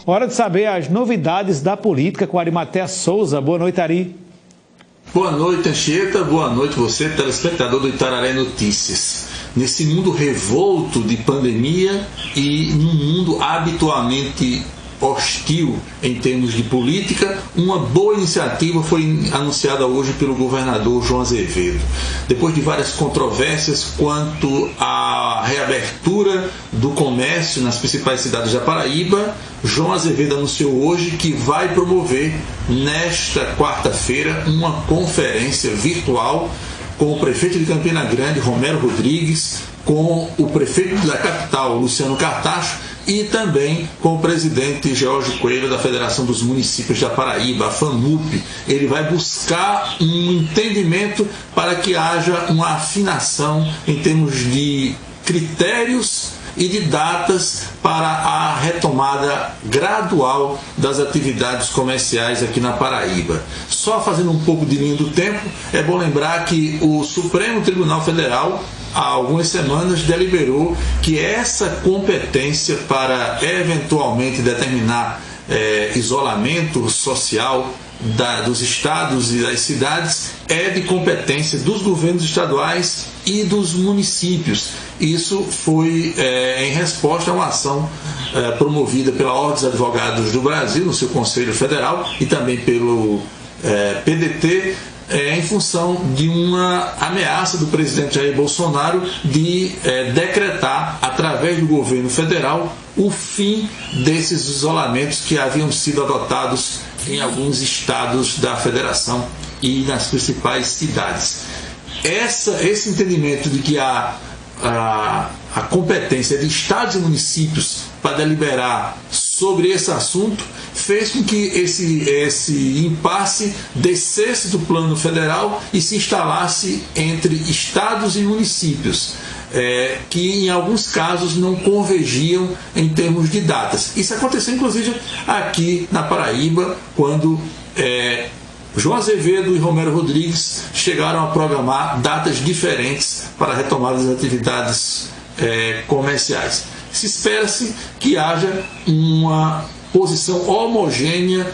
Hora de saber as novidades da política com Arimatea Souza. Boa noite, Ari. Boa noite, Anchieta. Boa noite, você, telespectador do Itararé Notícias. Nesse mundo revolto de pandemia e num mundo habitualmente hostil em termos de política, uma boa iniciativa foi anunciada hoje pelo governador João Azevedo. Depois de várias controvérsias quanto à reabertura do comércio nas principais cidades da Paraíba, João Azevedo anunciou hoje que vai promover nesta quarta-feira uma conferência virtual com o prefeito de Campina Grande, Romero Rodrigues, com o prefeito da capital, Luciano Cartacho, e também com o presidente George Coelho da Federação dos Municípios da Paraíba, a FAMUP. Ele vai buscar um entendimento para que haja uma afinação em termos de critérios e de datas para a retomada gradual das atividades comerciais aqui na Paraíba. Só fazendo um pouco de linha do tempo, é bom lembrar que o Supremo Tribunal Federal, há algumas semanas, deliberou que essa competência para eventualmente determinar isolamento social dos estados e das cidades é de competência dos governos estaduais e dos municípios. Isso foi em resposta a uma ação promovida pela Ordem dos Advogados do Brasil, no seu Conselho Federal, e também pelo PDT, em função de uma ameaça do presidente Jair Bolsonaro de decretar, através do governo federal, o fim desses isolamentos que haviam sido adotados em alguns estados da federação e nas principais cidades. Esse entendimento de que a competência de estados e municípios para deliberar sobre esse assunto fez com que esse impasse descesse do plano federal e se instalasse entre estados e municípios, que em alguns casos não convergiam em termos de datas. Isso aconteceu inclusive aqui na Paraíba, quando João Azevedo e Romero Rodrigues chegaram a programar datas diferentes para a retomada das atividades comerciais. Se espera-se que haja uma posição homogênea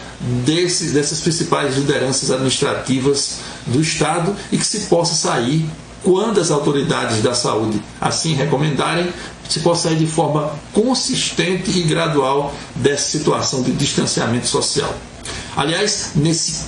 dessas principais lideranças administrativas do Estado e que se possa sair, quando as autoridades da saúde assim recomendarem, se possa sair de forma consistente e gradual dessa situação de distanciamento social. Aliás, nesse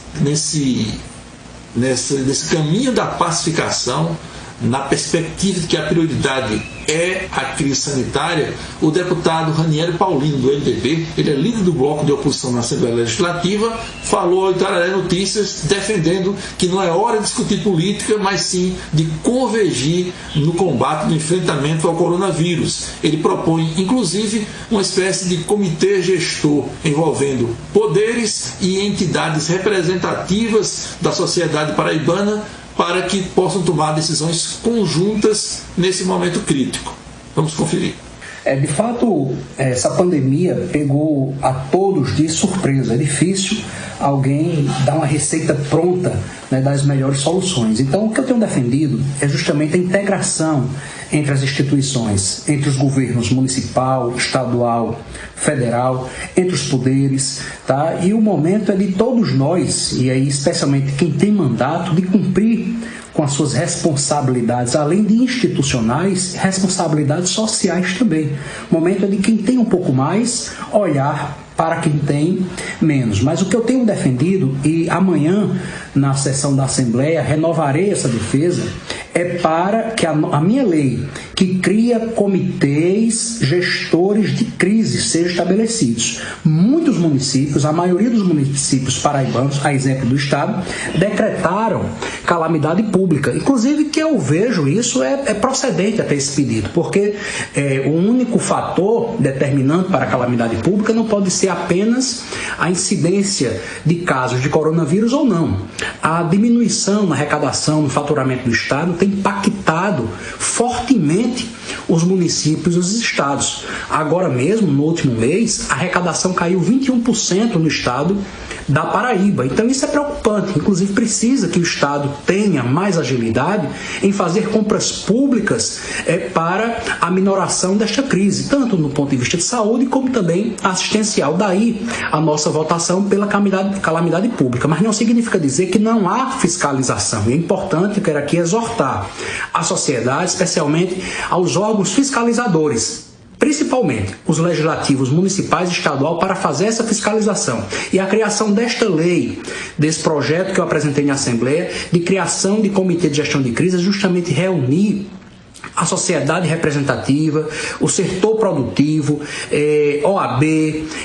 caminho da pacificação, na perspectiva de que a prioridade é a crise sanitária, o deputado Raniero Paulino, do MDB, ele é líder do bloco de oposição na Assembleia Legislativa, falou ao Itararé Notícias defendendo que não é hora de discutir política, mas sim de convergir no combate, no enfrentamento ao coronavírus. Ele propõe, inclusive, uma espécie de comitê gestor envolvendo poderes e entidades representativas da sociedade paraibana, para que possam tomar decisões conjuntas nesse momento crítico. Vamos conferir. De fato, essa pandemia pegou a todos de surpresa. É difícil alguém dar uma receita pronta, né, das melhores soluções. Então, o que eu tenho defendido é justamente a integração entre as instituições, entre os governos municipal, estadual, federal, entre os poderes, tá? E o momento é de todos nós, e aí especialmente quem tem mandato, de cumprir com as suas responsabilidades, além de institucionais, responsabilidades sociais também. O momento é de quem tem um pouco mais, olhar para quem tem menos. Mas o que eu tenho defendido, e amanhã, na sessão da Assembleia, renovarei essa defesa, é para que a minha lei, que cria comitês gestores de crise, sejam estabelecidos. Muitos municípios, a maioria dos municípios paraibanos, a exemplo do Estado, decretaram calamidade pública. Inclusive, que eu vejo isso é procedente até esse pedido, porque o único fator determinante para a calamidade pública não pode ser apenas a incidência de casos de coronavírus ou não. A diminuição na arrecadação, no faturamento do Estado tem impactado fortemente os municípios e os estados. Agora mesmo, no último mês, a arrecadação caiu 21% no Estado da Paraíba. Então isso é preocupante. Inclusive precisa que o Estado tenha mais agilidade em fazer compras públicas para a minoração desta crise, tanto no ponto de vista de saúde como também assistencial. Daí a nossa votação pela calamidade pública. Mas não significa dizer que não há fiscalização. É importante, eu quero aqui exortar a sociedade, especialmente aos órgãos fiscalizadores, principalmente os legislativos municipais e estadual, para fazer essa fiscalização. E a criação desta lei, desse projeto que eu apresentei na Assembleia, de criação de comitê de gestão de crise, é justamente reunir a sociedade representativa, o setor produtivo, OAB,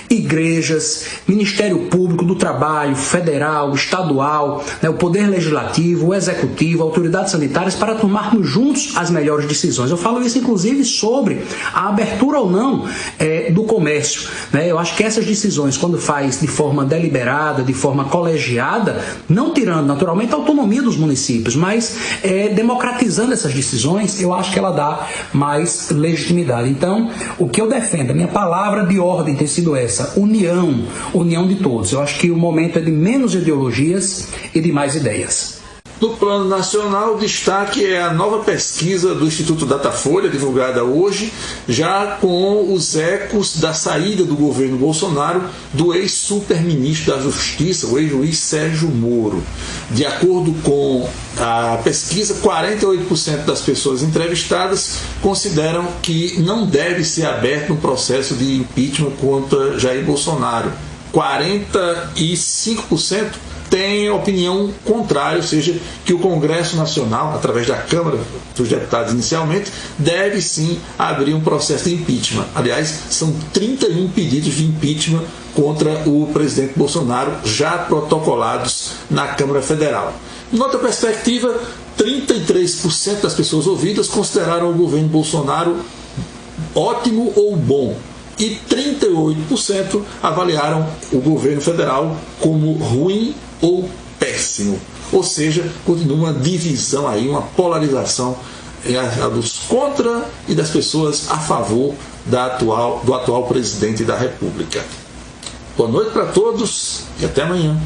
igrejas, Ministério Público do Trabalho, federal, estadual, o Poder Legislativo, o Executivo, autoridades sanitárias, para tomarmos juntos as melhores decisões. Eu falo isso, inclusive, sobre a abertura ou não do comércio. Eu acho que essas decisões, quando faz de forma deliberada, de forma colegiada, não tirando naturalmente a autonomia dos municípios, mas democratizando essas decisões, eu acho que ela dá mais legitimidade. Então, o que eu defendo, a minha palavra de ordem tem sido essa: união de todos. Eu acho que o momento é de menos ideologias e de mais ideias. No plano nacional, o destaque é a nova pesquisa do Instituto Datafolha, divulgada hoje, já com os ecos da saída do governo Bolsonaro do ex-superministro da Justiça, o ex-juiz Sérgio Moro. De acordo com a pesquisa, 48% das pessoas entrevistadas consideram que não deve ser aberto um processo de impeachment contra Jair Bolsonaro. 45% tem opinião contrária, ou seja, que o Congresso Nacional, através da Câmara dos Deputados inicialmente, deve sim abrir um processo de impeachment. Aliás, são 31 pedidos de impeachment contra o presidente Bolsonaro já protocolados na Câmara Federal. Em outra perspectiva, 33% das pessoas ouvidas consideraram o governo Bolsonaro ótimo ou bom, e 38% avaliaram o governo federal como ruim ou péssimo. Ou seja, continua uma divisão aí, uma polarização dos contra e das pessoas a favor do atual presidente da República. Boa noite para todos e até amanhã.